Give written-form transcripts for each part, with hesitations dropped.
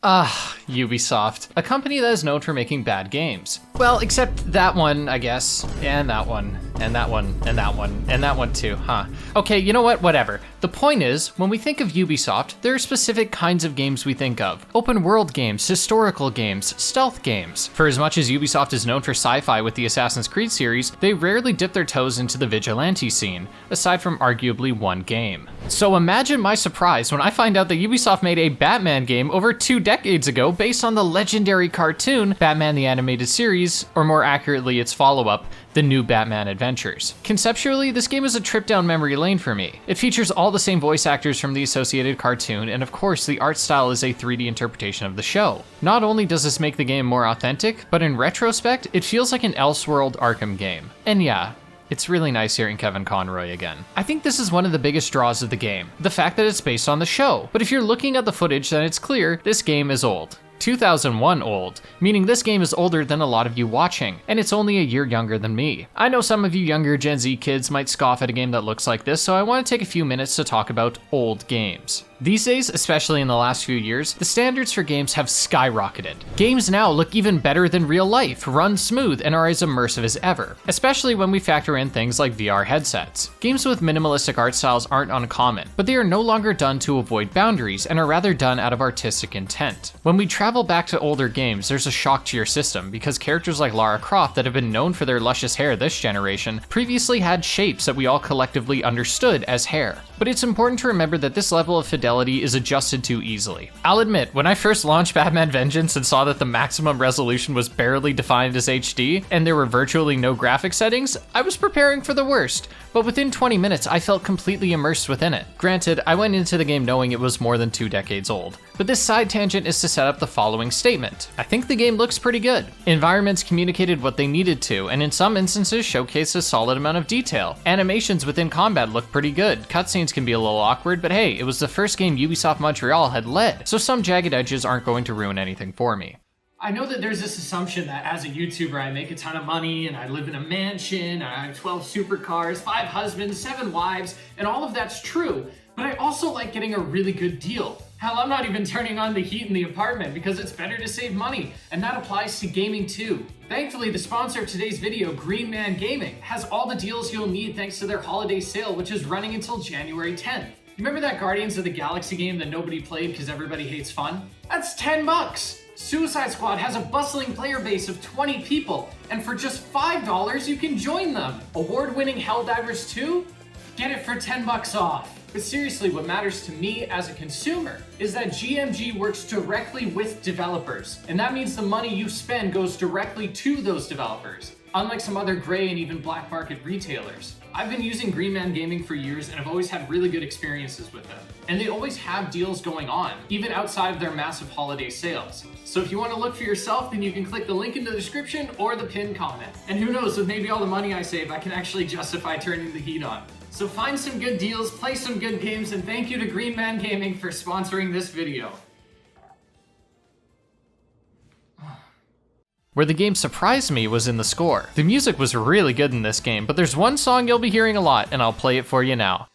Ubisoft, a company that is known for making bad games. Well, except that one, I guess, and that one, and that one, and that one, and that one too, huh? Okay, you know what, whatever. The point is, when we think of Ubisoft, there are specific kinds of games we think of. Open world games, historical games, stealth games. For as much as Ubisoft is known for sci-fi with the Assassin's Creed series, they rarely dip their toes into the vigilante scene, aside from arguably one game. So imagine my surprise when I find out that Ubisoft made a Batman game over 2 decades ago based on the legendary cartoon Batman the Animated Series, or more accurately its follow-up, The New Batman Adventures. Conceptually, this game is a trip down memory lane for me. It features all the same voice actors from the associated cartoon, and of course the art style is a 3D interpretation of the show. Not only does this make the game more authentic, but in retrospect, it feels like an elseworld Arkham game. And yeah, it's really nice hearing Kevin Conroy again. I think this is one of the biggest draws of the game, the fact that it's based on the show. But if you're looking at the footage, then it's clear this game is old. 2001 old, meaning this game is older than a lot of you watching, and it's only a year younger than me. I know some of you younger Gen Z kids might scoff at a game that looks like this, so I want to take a few minutes to talk about old games. These days, especially in the last few years, the standards for games have skyrocketed. Games now look even better than real life, run smooth, and are as immersive as ever, especially when we factor in things like VR headsets. Games with minimalistic art styles aren't uncommon, but they are no longer done to avoid boundaries and are rather done out of artistic intent. When we travel back to older games, there's a shock to your system because characters like Lara Croft that have been known for their luscious hair this generation previously had shapes that we all collectively understood as hair. But it's important to remember that this level of fidelity is adjusted too easily. I'll admit, when I first launched Batman Vengeance and saw that the maximum resolution was barely defined as HD, and there were virtually no graphic settings, I was preparing for the worst. But within 20 minutes, I felt completely immersed within it. Granted, I went into the game knowing it was more than 2 decades old. But this side tangent is to set up the following statement. I think the game looks pretty good. Environments communicated what they needed to, and in some instances showcased a solid amount of detail. Animations within combat look pretty good. Cutscenes can be a little awkward, but hey, it was the first game Ubisoft Montreal had led, so some jagged edges aren't going to ruin anything for me. I know that there's this assumption that as a YouTuber, I make a ton of money and I live in a mansion, and I have 12 supercars, 5 husbands, 7 wives, and all of that's true. But I also like getting a really good deal. Hell, I'm not even turning on the heat in the apartment because it's better to save money, and that applies to gaming too. Thankfully, the sponsor of today's video, Green Man Gaming, has all the deals you'll need thanks to their holiday sale, which is running until January 10th. Remember that Guardians of the Galaxy game that nobody played because everybody hates fun? That's $10. Suicide Squad has a bustling player base of 20 people, and for just $5, you can join them. Award-winning Helldivers 2? Get it for $10 off. But seriously, what matters to me as a consumer is that GMG works directly with developers, and that means the money you spend goes directly to those developers, unlike some other gray and even black market retailers. I've been using Green Man Gaming for years and I've always had really good experiences with them. And they always have deals going on, even outside of their massive holiday sales. So if you want to look for yourself, then you can click the link in the description or the pinned comment. And who knows, with maybe all the money I save, I can actually justify turning the heat on. So find some good deals, play some good games, and thank you to Green Man Gaming for sponsoring this video. Where the game surprised me was in the score. The music was really good in this game, but there's one song you'll be hearing a lot, and I'll play it for you now.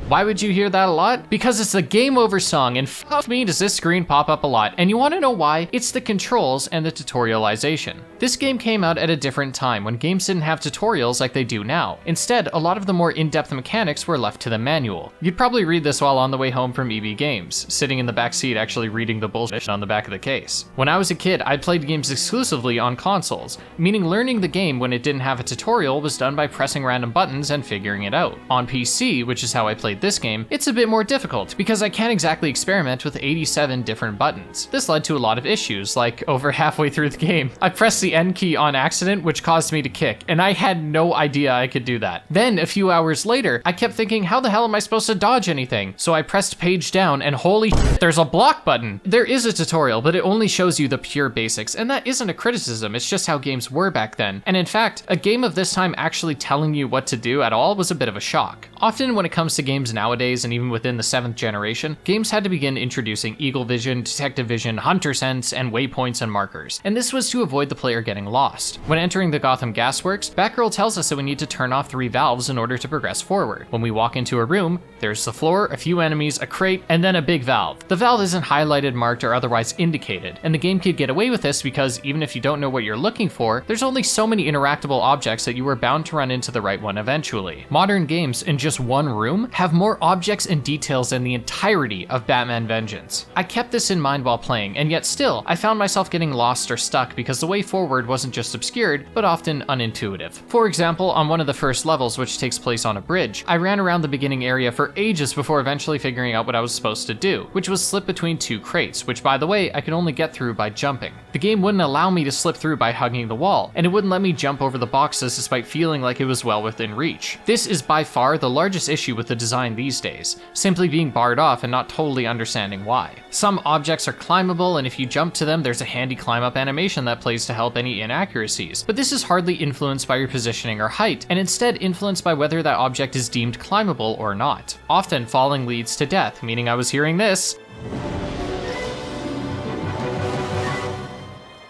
Why would you hear that a lot? Because it's the game over song, and f me does this screen pop up a lot. And you wanna know why? It's the controls and the tutorialization. This game came out at a different time when games didn't have tutorials like they do now. Instead, a lot of the more in-depth mechanics were left to the manual. You'd probably read this while on the way home from EB Games, sitting in the back seat actually reading the bullshit on the back of the case. When I was a kid, I played games exclusively on consoles, meaning learning the game when it didn't have a tutorial was done by pressing random buttons and figuring it out. On PC, which is how I played this game, it's a bit more difficult because I can't exactly experiment with 87 different buttons. This led to a lot of issues, like over halfway through the game, I pressed the N key on accident, which caused me to kick, and I had no idea I could do that. Then, a few hours later, I kept thinking, how the hell am I supposed to dodge anything? So I pressed page down, and holy shit, there's a block button! There is a tutorial, but it only shows you the pure basics, and that isn't a criticism, it's just how games were back then. And in fact, a game of this time actually telling you what to do at all was a bit of a shock. Often when it comes to games games nowadays and even within the 7th generation, games had to begin introducing eagle vision, detective vision, hunter sense, and waypoints and markers. And this was to avoid the player getting lost. When entering the Gotham Gasworks, Batgirl tells us that we need to turn off 3 valves in order to progress forward. When we walk into a room, there's the floor, a few enemies, a crate, and then a big valve. The valve isn't highlighted, marked, or otherwise indicated, and the game could get away with this because even if you don't know what you're looking for, there's only so many interactable objects that you are bound to run into the right one eventually. Modern games in just one room have more objects and details than the entirety of Batman Vengeance. I kept this in mind while playing, and yet still, I found myself getting lost or stuck because the way forward wasn't just obscured, but often unintuitive. For example, on one of the first levels, which takes place on a bridge, I ran around the beginning area for ages before eventually figuring out what I was supposed to do, which was slip between 2 crates, which by the way, I could only get through by jumping. The game wouldn't allow me to slip through by hugging the wall, and it wouldn't let me jump over the boxes despite feeling like it was well within reach. This is by far the largest issue with the design these days, simply being barred off and not totally understanding why. Some objects are climbable, and if you jump to them, there's a handy climb up animation that plays to help any inaccuracies, but this is hardly influenced by your positioning or height, and instead influenced by whether that object is deemed climbable or not. Often falling leads to death, meaning I was hearing this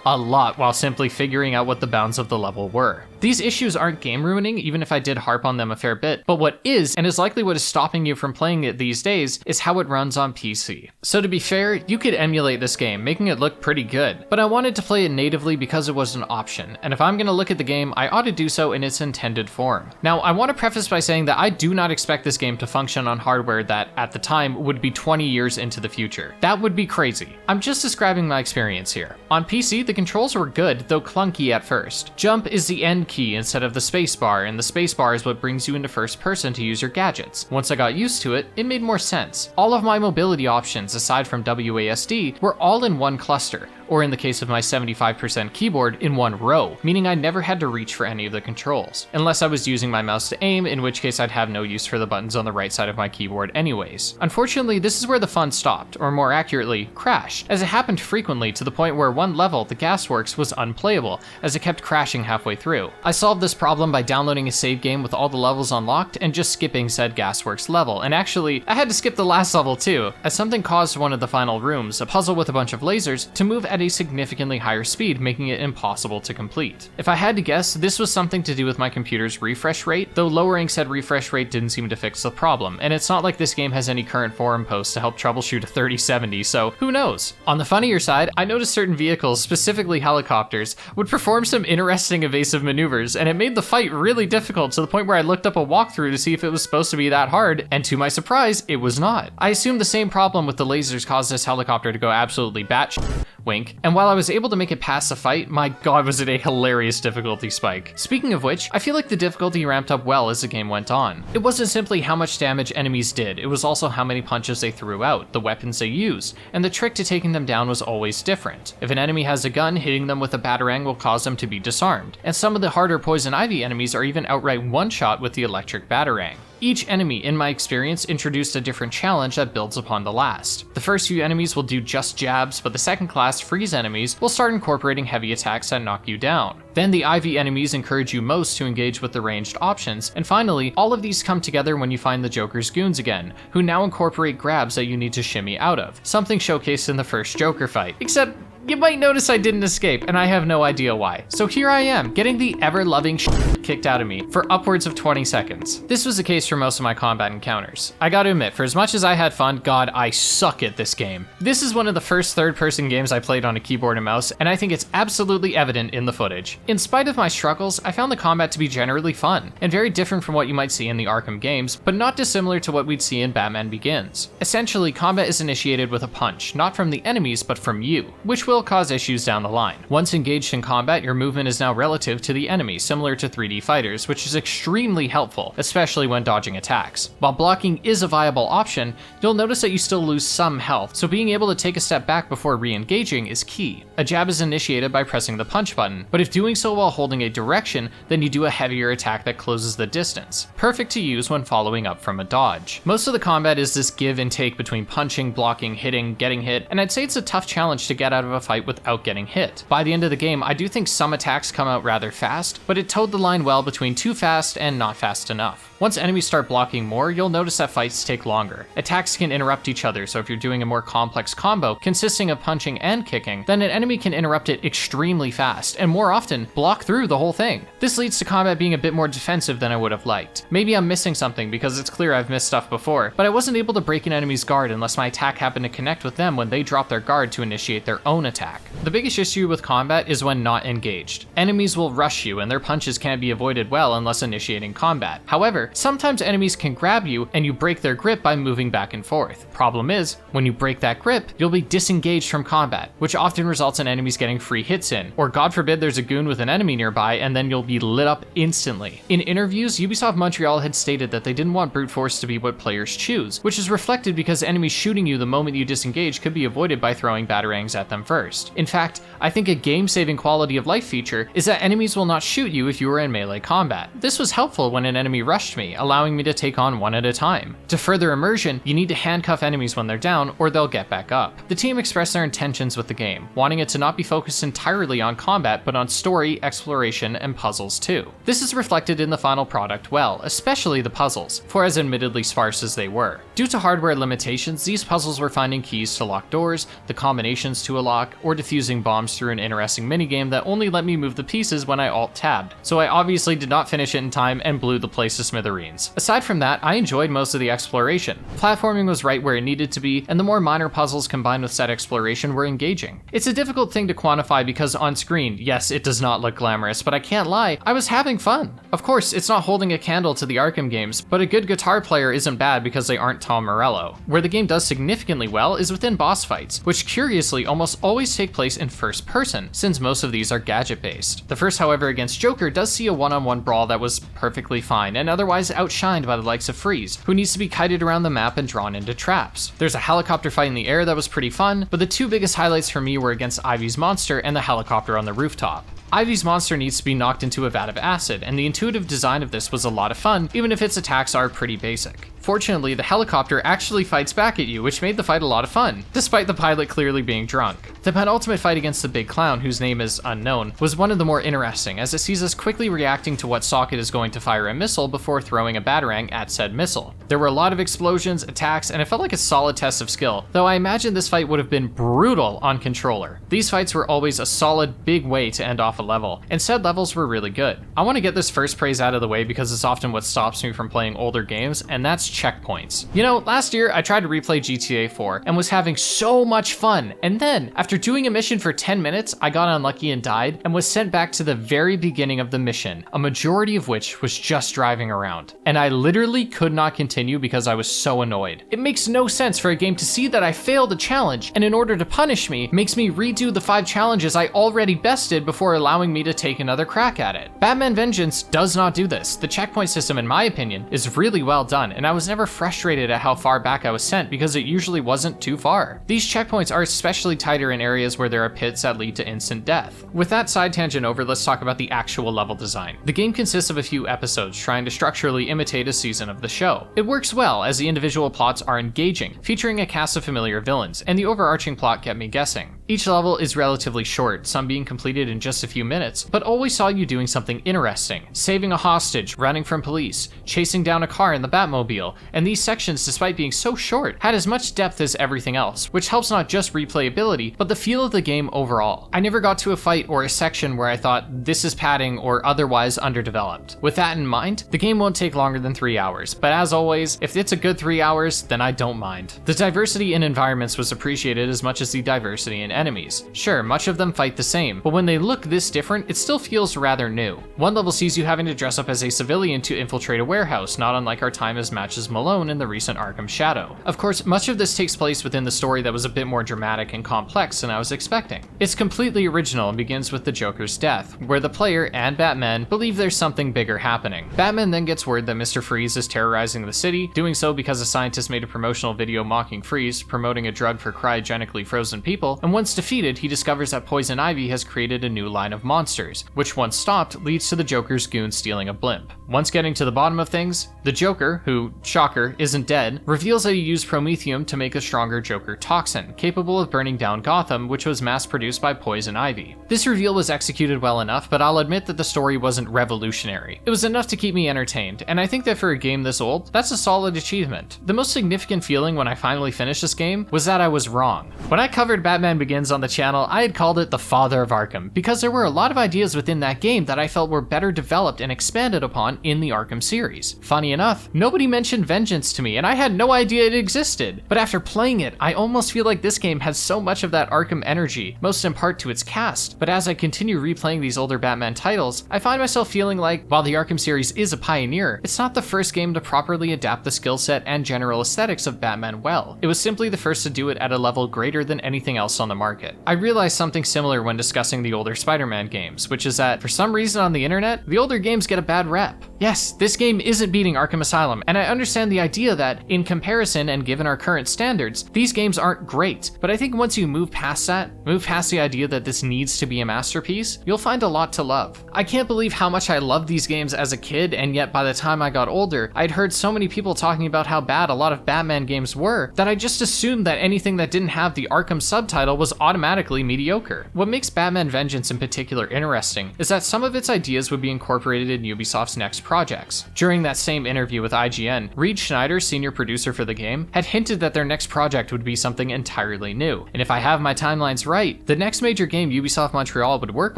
a lot while simply figuring out what the bounds of the level were. These issues aren't game ruining, even if I did harp on them a fair bit, but what is, and is likely what is stopping you from playing it these days, is how it runs on PC. So to be fair, you could emulate this game, making it look pretty good, but I wanted to play it natively because it was an option, and if I'm gonna look at the game, I ought to do so in its intended form. Now, I want to preface by saying that I do not expect this game to function on hardware that, at the time, would be 20 years into the future. That would be crazy. I'm just describing my experience here. On PC, the controls were good, though clunky at first. Jump is the end key instead of the spacebar, and the spacebar is what brings you into first person to use your gadgets. Once I got used to it, it made more sense. All of my mobility options, aside from WASD, were all in one cluster, or in the case of my 75% keyboard, in one row, meaning I never had to reach for any of the controls. Unless I was using my mouse to aim, in which case I'd have no use for the buttons on the right side of my keyboard anyways. Unfortunately, this is where the fun stopped, or more accurately, crashed, as it happened frequently to the point where one level, the Gasworks, was unplayable, as it kept crashing halfway through. I solved this problem by downloading a save game with all the levels unlocked and just skipping said Gasworks level, and actually, I had to skip the last level too, as something caused one of the final rooms, a puzzle with a bunch of lasers, to move at a significantly higher speed, making it impossible to complete. If I had to guess, this was something to do with my computer's refresh rate, though lowering said refresh rate didn't seem to fix the problem, and it's not like this game has any current forum posts to help troubleshoot a 3070, so who knows? On the funnier side, I noticed certain vehicles, specifically helicopters, would perform some interesting evasive maneuvers, and it made the fight really difficult to the point where I looked up a walkthrough to see if it was supposed to be that hard, and to my surprise, it was not. I assumed the same problem with the lasers caused this helicopter to go absolutely batshit, wink, and while I was able to make it past the fight, my god was it a hilarious difficulty spike. Speaking of which, I feel like the difficulty ramped up well as the game went on. It wasn't simply how much damage enemies did, it was also how many punches they threw out, the weapons they used, and the trick to taking them down was always different. If an enemy has a gun, hitting them with a batarang will cause them to be disarmed, and some of the harder poison ivy enemies are even outright one-shot with the electric batarang. Each enemy, in my experience, introduced a different challenge that builds upon the last. The first few enemies will do just jabs, but the second class, freeze enemies, will start incorporating heavy attacks that knock you down. Then the Ivy enemies encourage you most to engage with the ranged options, and finally, all of these come together when you find the Joker's goons again, who now incorporate grabs that you need to shimmy out of, something showcased in the first Joker fight. Except, you might notice I didn't escape, and I have no idea why. So here I am, getting the ever-loving shit kicked out of me for upwards of 20 seconds. This was the case for most of my combat encounters. I gotta admit, for as much as I had fun, god, I suck at this game. This is one of the first third-person games I played on a keyboard and mouse, and I think it's absolutely evident in the footage. In spite of my struggles, I found the combat to be generally fun, and very different from what you might see in the Arkham games, but not dissimilar to what we'd see in Batman Begins. Essentially, combat is initiated with a punch, not from the enemies, but from you, which will cause issues down the line. Once engaged in combat, your movement is now relative to the enemy, similar to 3D fighters, which is extremely helpful, especially when dodging attacks. While blocking is a viable option, you'll notice that you still lose some health, so being able to take a step back before re-engaging is key. A jab is initiated by pressing the punch button, but if doing so while holding a direction, then you do a heavier attack that closes the distance. Perfect to use when following up from a dodge. Most of the combat is this give and take between punching, blocking, hitting, getting hit, and I'd say it's a tough challenge to get out of a fight without getting hit. By the end of the game, I do think some attacks come out rather fast, but it towed the line well between too fast and not fast enough. Once enemies start blocking more, you'll notice that fights take longer. Attacks can interrupt each other, so if you're doing a more complex combo consisting of punching and kicking, then an enemy can interrupt it extremely fast, and more often, block through the whole thing. This leads to combat being a bit more defensive than I would have liked. Maybe I'm missing something because it's clear I've missed stuff before, but I wasn't able to break an enemy's guard unless my attack happened to connect with them when they drop their guard to initiate their own attack. The biggest issue with combat is when not engaged. Enemies will rush you and their punches can't be avoided well unless initiating combat. However, sometimes enemies can grab you and you break their grip by moving back and forth. Problem is, when you break that grip, you'll be disengaged from combat, which often results in enemies getting free hits in, or God forbid there's a goon with an enemy nearby and then you'll be lit up instantly. In interviews, Ubisoft Montreal had stated that they didn't want brute force to be what players choose, which is reflected because enemies shooting you the moment you disengage could be avoided by throwing batarangs at them first. In fact, I think a game-saving quality of life feature is that enemies will not shoot you if you are in melee combat. This was helpful when an enemy rushed me, allowing me to take on one at a time. To further immersion, you need to handcuff enemies when they're down or they'll get back up. The team expressed their intentions with the game, wanting it to not be focused entirely on combat but on story, exploration, and puzzles too. This is reflected in the final product well, especially the puzzles, for as admittedly sparse as they were. Due to hardware limitations, these puzzles were finding keys to lock doors, the combinations to a lock, or defusing bombs through an interesting minigame that only let me move the pieces when I alt-tabbed, so I obviously did not finish it in time and blew the place to smithereens. Aside from that, I enjoyed most of the exploration. Platforming was right where it needed to be, and the more minor puzzles combined with set exploration were engaging. It's a difficult thing to quantify because on screen, yes, it does not look glamorous, but I can't lie, I was having fun. Of course, it's not holding a candle to the Arkham games, but a good guitar player isn't bad because they aren't Tom Morello. Where the game does significantly well is within boss fights, which curiously almost always take place in first person, since most of these are gadget-based. The first, however, against Joker does see a one-on-one brawl that was perfectly fine, and otherwise outshined by the likes of Freeze, who needs to be kited around the map and drawn into traps. There's a helicopter fight in the air that was pretty fun, but the two biggest highlights for me were against Ivy's monster and the helicopter on the rooftop. Ivy's monster needs to be knocked into a vat of acid, and the intuitive design of this was a lot of fun, even if its attacks are pretty basic. Fortunately, the helicopter actually fights back at you, which made the fight a lot of fun, despite the pilot clearly being drunk. The penultimate fight against the big clown, whose name is unknown, was one of the more interesting, as it sees us quickly reacting to what socket is going to fire a missile before throwing a batarang at said missile. There were a lot of explosions, attacks, and it felt like a solid test of skill, though I imagine this fight would have been brutal on controller. These fights were always a solid, big way to end off a level, and said levels were really good. I want to get this first praise out of the way because it's often what stops me from playing older games, and that's checkpoints. You know, last year I tried to replay GTA 4 and was having so much fun, and then, after doing a mission for 10 minutes, I got unlucky and died, and was sent back to the very beginning of the mission, a majority of which was just driving around. And I literally could not continue because I was so annoyed. It makes no sense for a game to see that I failed a challenge, and in order to punish me, makes me redo the 5 challenges I already bested before allowing me to take another crack at it. Batman Vengeance does not do this. The checkpoint system, in my opinion, is really well done, and I was never frustrated at how far back I was sent because it usually wasn't too far. These checkpoints are especially tighter in areas where there are pits that lead to instant death. With that side tangent over, let's talk about the actual level design. The game consists of a few episodes trying to structurally imitate a season of the show. It works well as the individual plots are engaging, featuring a cast of familiar villains, and the overarching plot kept me guessing. Each level is relatively short, some being completed in just a few minutes, but always saw you doing something interesting, saving a hostage, running from police, chasing down a car in the Batmobile, and these sections, despite being so short, had as much depth as everything else, which helps not just replayability, but the feel of the game overall. I never got to a fight or a section where I thought, this is padding or otherwise underdeveloped. With that in mind, the game won't take longer than 3 hours, but as always, if it's a good 3 hours, then I don't mind. The diversity in environments was appreciated as much as the diversity in enemies. Sure, much of them fight the same, but when they look this different, it still feels rather new. One level sees you having to dress up as a civilian to infiltrate a warehouse, not unlike our time as Matches Malone in the recent Arkham Shadow. Of course, much of this takes place within the story that was a bit more dramatic and complex than I was expecting. It's completely original and begins with the Joker's death, where the player and Batman believe there's something bigger happening. Batman then gets word that Mr. Freeze is terrorizing the city, doing so because a scientist made a promotional video mocking Freeze, promoting a drug for cryogenically frozen people, and once defeated, he discovers that Poison Ivy has created a new line of monsters, which once stopped leads to the Joker's goon stealing a blimp. Once getting to the bottom of things, the Joker, who shocker, isn't dead, reveals that he used Promethium to make a stronger Joker toxin, capable of burning down Gotham, which was mass-produced by Poison Ivy. This reveal was executed well enough, but I'll admit that the story wasn't revolutionary. It was enough to keep me entertained, and I think that for a game this old, that's a solid achievement. The most significant feeling when I finally finished this game was that I was wrong. When I covered Batman Begins on the channel, I had called it the father of Arkham, because there were a lot of ideas within that game that I felt were better developed and expanded upon in the Arkham series. Funny enough, nobody mentioned Vengeance to me, and I had no idea it existed. But after playing it, I almost feel like this game has so much of that Arkham energy, most in part to its cast. But as I continue replaying these older Batman titles, I find myself feeling like, while the Arkham series is a pioneer, it's not the first game to properly adapt the skill set and general aesthetics of Batman well. It was simply the first to do it at a level greater than anything else on the market. I realized something similar when discussing the older Spider-Man games, which is that, for some reason on the internet, the older games get a bad rep. Yes, this game isn't beating Arkham Asylum, and I understand the idea that, in comparison and given our current standards, these games aren't great, but I think once you move past that, move past the idea that this needs to be a masterpiece, you'll find a lot to love. I can't believe how much I loved these games as a kid, and yet by the time I got older, I'd heard so many people talking about how bad a lot of Batman games were, that I just assumed that anything that didn't have the Arkham subtitle was automatically mediocre. What makes Batman Vengeance in particular interesting is that some of its ideas would be incorporated in Ubisoft's next projects. During that same interview with IGN, Reed Schneider, senior producer for the game, had hinted that their next project would be something entirely new. And if I have my timelines right, the next major game Ubisoft Montreal would work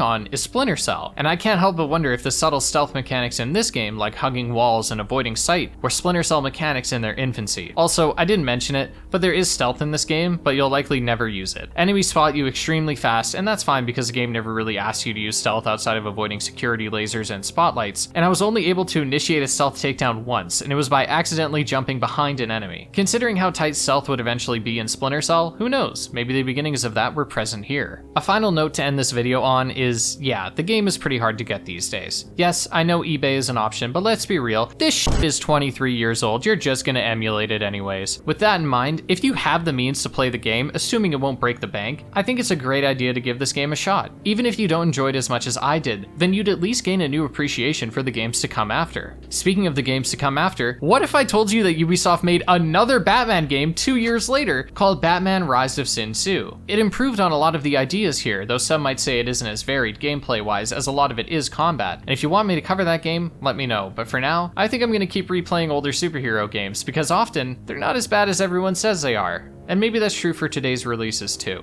on is Splinter Cell. And I can't help but wonder if the subtle stealth mechanics in this game, like hugging walls and avoiding sight, were Splinter Cell mechanics in their infancy. Also, I didn't mention it, but there is stealth in this game, but you'll likely never use it. Enemies spot you extremely fast, and that's fine because the game never really asks you to use stealth outside of avoiding security lasers and spotlights, and I was only able to initiate a stealth takedown once, and it was by accidentally jumping behind an enemy. Considering how tight stealth would eventually be in Splinter Cell, who knows, maybe the beginnings of that were present here. A final note to end this video on is, yeah, the game is pretty hard to get these days. Yes, I know eBay is an option, but let's be real, this shit is 23 years old, you're just gonna emulate it anyways. With that in mind, if you have the means to play the game, assuming it won't break the bank, I think it's a great idea to give this game a shot. Even if you don't enjoy it as much as I did, then you'd at least gain a new appreciation for the games to come after. Speaking of the games to come after, what if I told you that Ubisoft made another Batman game 2 years later called Batman Rise of Sin Tzu? It improved on a lot of the ideas here, though some might say it isn't as varied gameplay-wise as a lot of it is combat. And if you want me to cover that game, let me know. But for now, I think I'm gonna keep replaying older superhero games because often, they're not as bad as everyone says they are. And maybe that's true for today's releases too.